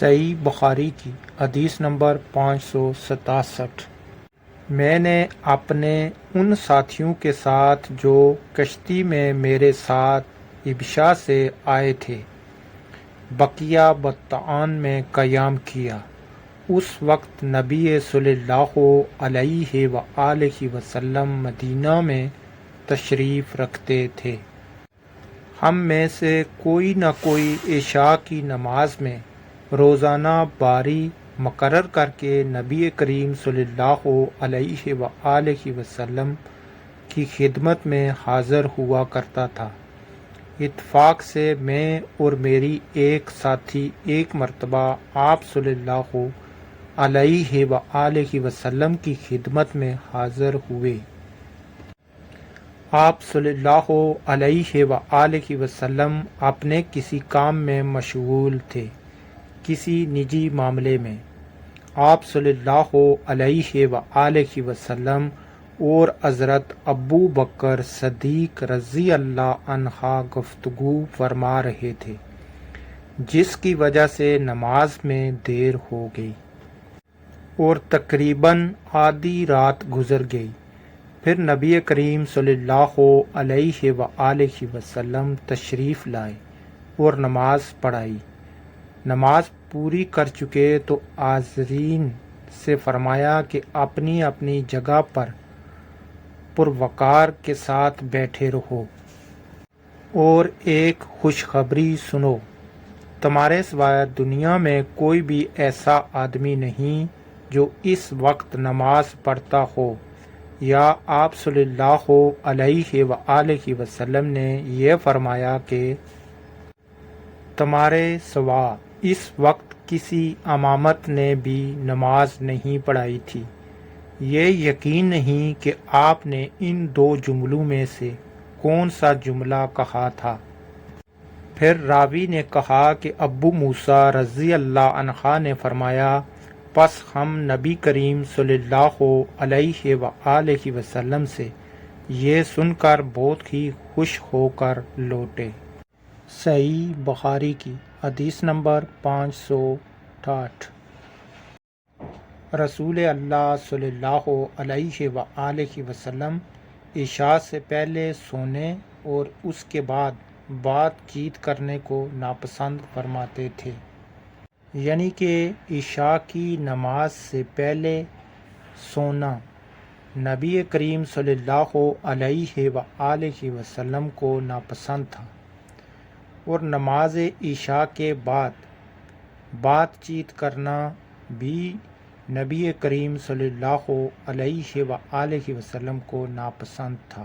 صحیح بخاری کی حدیث نمبر 567۔ میں نے اپنے ان ساتھیوں کے ساتھ جو کشتی میں میرے ساتھ ابشا سے آئے تھے بقیہ بطعان میں قیام کیا۔ اس وقت نبی صلی اللہ علیہ وآلہ وسلم مدینہ میں تشریف رکھتے تھے۔ ہم میں سے کوئی نہ کوئی عشاء کی نماز میں روزانہ باری مقرر کر کے نبی کریم صلی اللہ علیہ وآلہ وسلم کی خدمت میں حاضر ہوا کرتا تھا۔ اتفاق سے میں اور میری ایک ساتھی ایک مرتبہ آپ صلی اللہ علیہ وآلہ وسلم کی خدمت میں حاضر ہوئے۔ آپ صلی اللہ علیہ وآلہ وسلم اپنے کسی کام میں مشغول تھے، کسی نجی معاملے میں۔ آپ صلی اللہ علیہ وآلہ وسلم اور حضرت ابو بکر صدیق رضی اللہ عنہ گفتگو فرما رہے تھے، جس کی وجہ سے نماز میں دیر ہو گئی اور تقریباً آدھی رات گزر گئی۔ پھر نبی کریم صلی اللہ علیہ وآلہ وسلم تشریف لائے اور نماز پڑھائی۔ نماز پوری کر چکے تو حاضرین سے فرمایا کہ اپنی اپنی جگہ پر پروقار کے ساتھ بیٹھے رہو اور ایک خوشخبری سنو، تمہارے سوائے دنیا میں کوئی بھی ایسا آدمی نہیں جو اس وقت نماز پڑھتا ہو۔ یا آپ صلی اللہ علیہ وآلہ وسلم نے یہ فرمایا کہ تمہارے سوا اس وقت کسی امامت نے بھی نماز نہیں پڑھائی تھی۔ یہ یقین نہیں کہ آپ نے ان دو جملوں میں سے کون سا جملہ کہا تھا۔ پھر راوی نے کہا کہ ابو موسیٰ رضی اللہ عنہ نے فرمایا، پس ہم نبی کریم صلی اللہ علیہ وآلہ وسلم سے یہ سن کر بہت ہی خوش ہو کر لوٹے۔ صحیح بخاری کی حدیث نمبر 568۔ رسول اللہ صلی اللہ علیہ وآلہ وسلم عشاء سے پہلے سونے اور اس کے بعد بات چیت کرنے کو ناپسند فرماتے تھے، یعنی کہ عشاء کی نماز سے پہلے سونا نبی کریم صلی اللہ علیہ وآلہ وسلم کو ناپسند تھا، اور نماز عشاء کے بعد بات چیت کرنا بھی نبی کریم صلی اللہ علیہ وآلہ وسلم کو ناپسند تھا۔